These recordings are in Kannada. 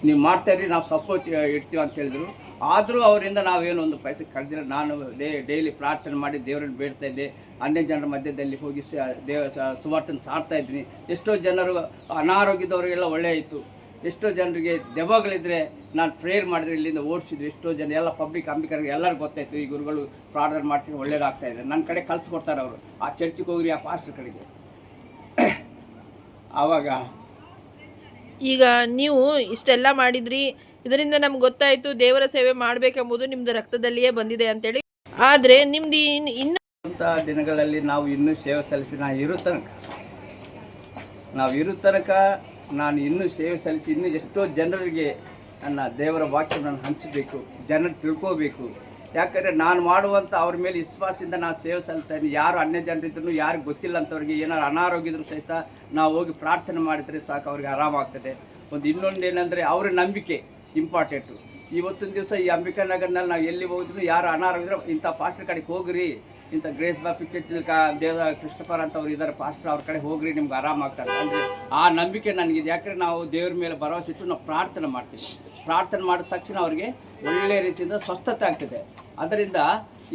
ನೀವು ಮಾಡ್ತಾಯಿರಿ, ನಾವು ಸಪೋರ್ಟ್ ಇಡ್ತೀವಿ ಅಂತ ಹೇಳಿದ್ರು. ಆದರೂ ಅವರಿಂದ ನಾವೇನು ಒಂದು ಪೈಸೆ ಕಳೆದಿಲ್ಲ. ನಾನು ಡೈಲಿ ಪ್ರಾರ್ಥನೆ ಮಾಡಿ ದೇವರನ್ನು ಬೇಡ್ತಾ ಇದ್ದೆ. ಅನ್ಯ ಜನರ ಮಧ್ಯದಲ್ಲಿ ಹೋಗಿ ಸುವಾರ್ತನ ಸಾರ್ತಾ ಇದ್ದೀನಿ. ಎಷ್ಟೋ ಜನರು ಅನಾರೋಗ್ಯದವರಿಗೆಲ್ಲ ಒಳ್ಳೆಯಾಯಿತು. ಎಷ್ಟೋ ಜನರಿಗೆ ದೆವ್ವಗಳಿದ್ರೆ ನಾನು ಪ್ರೇಯರ್ ಮಾಡಿದ್ರೆ ಇಲ್ಲಿಂದ ಓಡಿಸಿದ್ರು. ಎಷ್ಟೋ ಜನ ಎಲ್ಲ ಪಬ್ಲಿಕ್ ಅಂಬಿಕರಿಗೆ ಎಲ್ಲರಿಗೂ ಗೊತ್ತಾಯಿತು, ಈ ಗುರುಗಳು ಪ್ರಾರ್ಥನೆ ಮಾಡಿಸಿ ಒಳ್ಳೇದಾಗ್ತಾ ಇದೆ. ನನ್ನ ಕಡೆ ಕಳಿಸ್ಕೊಡ್ತಾರೆ ಅವರು, ಆ ಚರ್ಚಿಗೆ ಹೋಗ್ರಿ ಆ ಪಾಸ್ಟರ್ ಕಡೆಗೆ. ಆವಾಗ ಈಗ ನೀವು ಇಷ್ಟೆಲ್ಲ ಮಾಡಿದ್ರಿ, ಇದರಿಂದ ನಮ್ಗೆ ಗೊತ್ತಾಯಿತು ದೇವರ ಸೇವೆ ಮಾಡಬೇಕೆಂಬುದು ನಿಮ್ಮದು ರಕ್ತದಲ್ಲಿಯೇ ಬಂದಿದೆ ಅಂತೇಳಿ. ಆದರೆ ನಿಮ್ದು ಇನ್ನು ದಿನಗಳಲ್ಲಿ ನಾವು ಇನ್ನೂ ಸೇವೆ ಸಲ್ಲಿಸಿ ನಾವು ಇರೋ ತನಕ ನಾನು ಇನ್ನೂ ಸೇವೆ ಸಲ್ಲಿಸಿ ಇನ್ನೂ ಎಷ್ಟೋ ಜನರಿಗೆ ನನ್ನ ದೇವರ ವಾಕ್ಯವನ್ನು ಹಂಚಬೇಕು, ಜನರು ತಿಳ್ಕೋಬೇಕು. ಯಾಕಂದರೆ ನಾನು ಮಾಡುವಂಥ ಅವ್ರ ಮೇಲೆ ವಿಶ್ವಾಸದಿಂದ ನಾನು ಸೇವೆ ಸಲ್ತಾಯಿದ್ದೀನಿ. ಯಾರು ಅನ್ಯ ಜನರಿದ್ರು, ಯಾರಿಗೆ ಗೊತ್ತಿಲ್ಲ ಅಂಥವ್ರಿಗೆ ಏನಾರು ಅನಾರೋಗ್ಯದ್ರು ಸಹಿತ ನಾವು ಹೋಗಿ ಪ್ರಾರ್ಥನೆ ಮಾಡಿದರೆ ಸಾಕು, ಅವ್ರಿಗೆ ಆರಾಮಾಗ್ತದೆ. ಇನ್ನೊಂದು ಏನಂದರೆ ಅವರ ನಂಬಿಕೆ ಇಂಪಾರ್ಟೆಂಟು. ಇವತ್ತೊಂದು ದಿವಸ ಈ ಅಂಬಿಕಾನಗರ್ನಲ್ಲಿ ನಾವು ಎಲ್ಲಿ ಹೋಗಿದ್ರು ಯಾರು ಅನಾರೋಗ್ಯ ಇಂಥ ಪಾಸ್ಟರ್ ಕಡೆಗೆ ಹೋಗ್ರಿ, ಇಂಥ ಗ್ರೇಸ್ ಬಾಪ್ಟಿಸ್ಟ್ ಚರ್ಚ್ ದೇವ ಕ್ರಿಸ್ಟಫರ್ ಅಂತವ್ರು ಇದ್ದಾರೆ ಪಾಸ್ಟರ್, ಅವ್ರ ಕಡೆ ಹೋಗ್ರಿ, ನಿಮ್ಗೆ ಆರಾಮಾಗ್ತಾರೆ ಅಂದರೆ ಆ ನಂಬಿಕೆ ನನಗಿದೆ. ಯಾಕಂದರೆ ನಾವು ದೇವ್ರ ಮೇಲೆ ಭರವಸೆ ಇಟ್ಟು ನಾವು ಪ್ರಾರ್ಥನೆ ಮಾಡ್ತೀವಿ. ಪ್ರಾರ್ಥನೆ ಮಾಡಿದ ತಕ್ಷಣ ಅವ್ರಿಗೆ ಒಳ್ಳೆಯ ರೀತಿಯಿಂದ ಸ್ವಸ್ಥತೆ ಆಗ್ತದೆ. ಅದರಿಂದ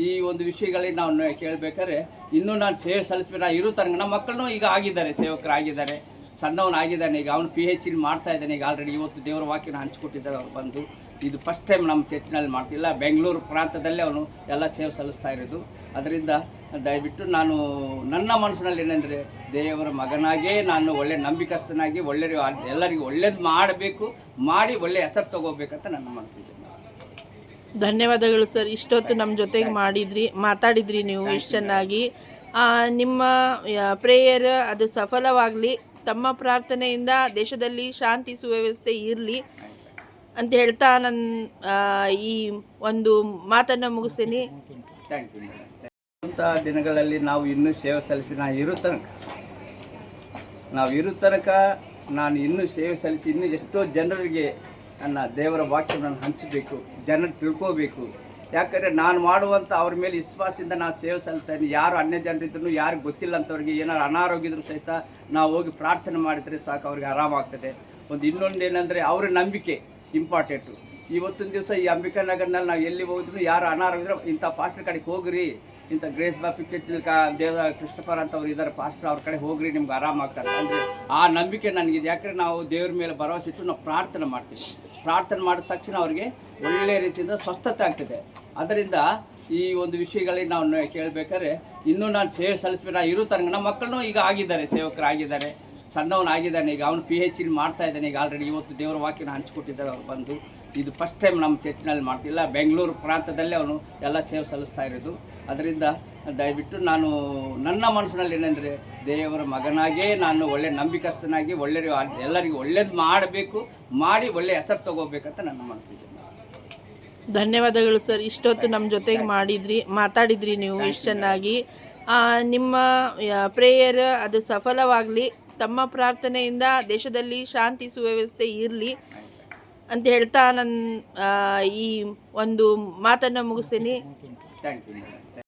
ಈ ಒಂದು ವಿಷಯಗಳಿಗೆ ನಾವು ಕೇಳಬೇಕಾದ್ರೆ ಇನ್ನೂ ನಾನು ಸೇವೆ ಸಲ್ಲಿಸ್ಬೇಕು. ನಾನು ಇರೋ ತನಕ ನಮ್ಮ ಮಕ್ಕಳನ್ನೂ ಈಗ ಆಗಿದ್ದಾರೆ, ಸೇವಕರಾಗಿದ್ದಾರೆ. ಸಣ್ಣವನಾಗಿದ್ದಾನೆ ಈಗ, ಅವನು PhD ಮಾಡ್ತಾ ಇದ್ದಾನೆ ಈಗ ಆಲ್ರೆಡಿ. ಇವತ್ತು ದೇವರ ವಾಕ್ಯನ ಹಂಚ್ಕೊಟ್ಟಿದ್ದಾರೆ ಅವ್ರು ಬಂದು. ಇದು ಫಸ್ಟ್ ಟೈಮ್ ನಮ್ಮ ಚರ್ಚಿನಲ್ಲಿ ಮಾಡ್ತಿಲ್ಲ, ಬೆಂಗಳೂರು ಪ್ರಾಂತದಲ್ಲೇ ಅವನು ಎಲ್ಲ ಸೇವೆ ಸಲ್ಲಿಸ್ತಾ ಇರೋದು. ಅದರಿಂದ ದಯವಿಟ್ಟು ನಾನು ನನ್ನ ಮನಸ್ಸಿನಲ್ಲಿ ಏನಂದರೆ ದೇವರ ಮಗನಾಗೇ ನಾನು ಒಳ್ಳೆ ನಂಬಿಕಸ್ಥನಾಗಿ ಎಲ್ಲರಿಗೂ ಒಳ್ಳೇದು ಮಾಡಬೇಕು, ಮಾಡಿ ಒಳ್ಳೆಯ ಹೆಸರು ತಗೋಬೇಕಂತ ನನ್ನ ಮನಸ್ಸಿದೆ. ಧನ್ಯವಾದಗಳು ಸರ್. ಇಷ್ಟೊತ್ತು ನಮ್ಮ ಜೊತೆಗೆ ಮಾತಾಡಿದ್ರಿ ನೀವು ಇಷ್ಟು ಚೆನ್ನಾಗಿ. ನಿಮ್ಮ ಪ್ರೇಯರ್ ಅದು ಸಫಲವಾಗಲಿ, ತಮ್ಮ ಪ್ರಾರ್ಥನೆಯಿಂದ ದೇಶದಲ್ಲಿ ಶಾಂತಿ ಸುವ್ಯವಸ್ಥೆ ಇರಲಿ ಅಂತ ಹೇಳ್ತಾ ನನ್ನ ಈ ಒಂದು ಮಾತನ್ನು ಮುಗಿಸ್ತೀನಿ. Thank you. ದಿನಗಳಲ್ಲಿ ನಾವು ಇನ್ನೂ ಸೇವೆ ಸಲ್ಲಿಸಿ ನಾವು ಇರೋ ತನಕ ನಾನು ಇನ್ನೂ ಸೇವೆ ಸಲ್ಲಿಸಿ ಇನ್ನೂ ಎಷ್ಟೋ ಜನರಿಗೆ ನನ್ನ ದೇವರ ವಾಕ್ಯವನ್ನು ಹಂಚಬೇಕು, ಜನರು ತಿಳ್ಕೋಬೇಕು. ಯಾಕಂದರೆ ನಾನು ಮಾಡುವಂಥ ಅವ್ರ ಮೇಲೆ ವಿಶ್ವಾಸದಿಂದ ನಾನು ಸೇವೆ ಸಲ್ತಾಯಿದ್ದೀನಿ. ಯಾರು ಅನ್ಯ ಜನರಿದ್ರು, ಯಾರಿಗೆ ಗೊತ್ತಿಲ್ಲ ಅಂಥವ್ರಿಗೆ ಏನಾರು ಅನಾರೋಗ್ಯದ್ರು ಸಹಿತ ನಾವು ಹೋಗಿ ಪ್ರಾರ್ಥನೆ ಮಾಡಿದರೆ ಸಾಕು, ಅವ್ರಿಗೆ ಆರಾಮಾಗ್ತದೆ. ಇನ್ನೊಂದು ಏನಂದರೆ ಅವರ ನಂಬಿಕೆ ಇಂಪಾರ್ಟೆಂಟು. ಇವತ್ತೊಂದು ದಿವಸ ಈ ಅಂಬಿಕಾನಗರ್ನಲ್ಲಿ ನಾವು ಎಲ್ಲಿ ಹೋಗಿದ್ರು ಯಾರು ಅನಾರೋಗ್ಯ ಇಂಥ ಪಾಸ್ಟರ್ ಕಡೆಗೆ ಹೋಗ್ರಿ, ಇಂಥ ಗ್ರೇಸ್ ಬಾಪ್ಟಿಸ್ಟ್ ಚರ್ಚ್ ದೇವ ಕ್ರಿಸ್ಟಫರ್ ಅಂತವ್ರು ಇದ್ದಾರೆ ಪಾಸ್ಟರ್, ಅವ್ರ ಕಡೆ ಹೋಗ್ರಿ, ನಿಮ್ಗೆ ಆರಾಮಾಗ್ತಾರೆ ಅಂದರೆ ಆ ನಂಬಿಕೆ ನನಗಿದೆ. ಯಾಕಂದರೆ ನಾವು ದೇವ್ರ ಮೇಲೆ ಭರವಸೆ ಇಟ್ಟು ನಾವು ಪ್ರಾರ್ಥನೆ ಮಾಡ್ತೀವಿ. ಪ್ರಾರ್ಥನೆ ಮಾಡಿದ ತಕ್ಷಣ ಅವ್ರಿಗೆ ಒಳ್ಳೆಯ ರೀತಿಯಿಂದ ಸ್ವಸ್ಥತೆ ಆಗ್ತದೆ. ಅದರಿಂದ ಈ ಒಂದು ವಿಷಯಗಳಿಗೆ ನಾವು ಕೇಳಬೇಕಾದ್ರೆ ಇನ್ನೂ ನಾನು ಸೇವೆ ಸಲ್ಲಿಸ್ಬೇಕು. ನಾನು ಇರೋ ತನಕ ನಮ್ಮ ಮಕ್ಕಳನ್ನೂ ಈಗ ಆಗಿದ್ದಾರೆ, ಸೇವಕರಾಗಿದ್ದಾರೆ. ಸಣ್ಣವನಾಗಿದ್ದಾನೆ ಈಗ, ಅವನು PhD ಮಾಡ್ತಾ ಇದ್ದಾನೆ ಈಗ ಆಲ್ರೆಡಿ. ಇವತ್ತು ದೇವರ ವಾಕ್ಯನ ಹಂಚ್ಕೊಟ್ಟಿದ್ದಾರೆ ಅವ್ರು ಬಂದು. ಇದು ಫಸ್ಟ್ ಟೈಮ್ ನಮ್ಮ ಚರ್ಚಿನಲ್ಲಿ ಮಾಡ್ತಿಲ್ಲ, ಬೆಂಗಳೂರು ಪ್ರಾಂತದಲ್ಲೇ ಅವನು ಎಲ್ಲ ಸೇವೆ ಸಲ್ಲಿಸ್ತಾ ಇರೋದು. ಅದರಿಂದ ದಯವಿಟ್ಟು ನಾನು ನನ್ನ ಮನಸ್ಸಿನಲ್ಲಿ ಏನಂದರೆ ದೇವರ ಮಗನಾಗೇ ನಾನು ಒಳ್ಳೆ ನಂಬಿಕಸ್ಥನಾಗಿ ಎಲ್ಲರಿಗೂ ಒಳ್ಳೇದು ಮಾಡಬೇಕು, ಮಾಡಿ ಒಳ್ಳೆಯ ಹೆಸರು ತಗೋಬೇಕಂತ ನನ್ನ ಮನಸ್ಸಿದೆ. ಧನ್ಯವಾದಗಳು ಸರ್. ಇಷ್ಟೊತ್ತು ನಮ್ಮ ಜೊತೆಗೆ ಮಾತಾಡಿದ್ರಿ ನೀವು ಇಷ್ಟು ಚೆನ್ನಾಗಿ. ನಿಮ್ಮ ಪ್ರೇಯರ್ ಅದು ಸಫಲವಾಗಲಿ, ತಮ್ಮ ಪ್ರಾರ್ಥನೆಯಿಂದ ದೇಶದಲ್ಲಿ ಶಾಂತಿ ಸುವ್ಯವಸ್ಥೆ ಇರಲಿ ಅಂತ ಹೇಳ್ತಾ ನನ್ನ ಈ ಒಂದು ಮಾತನ್ನು ಮುಗಿಸ್ತೀನಿ. Thank you.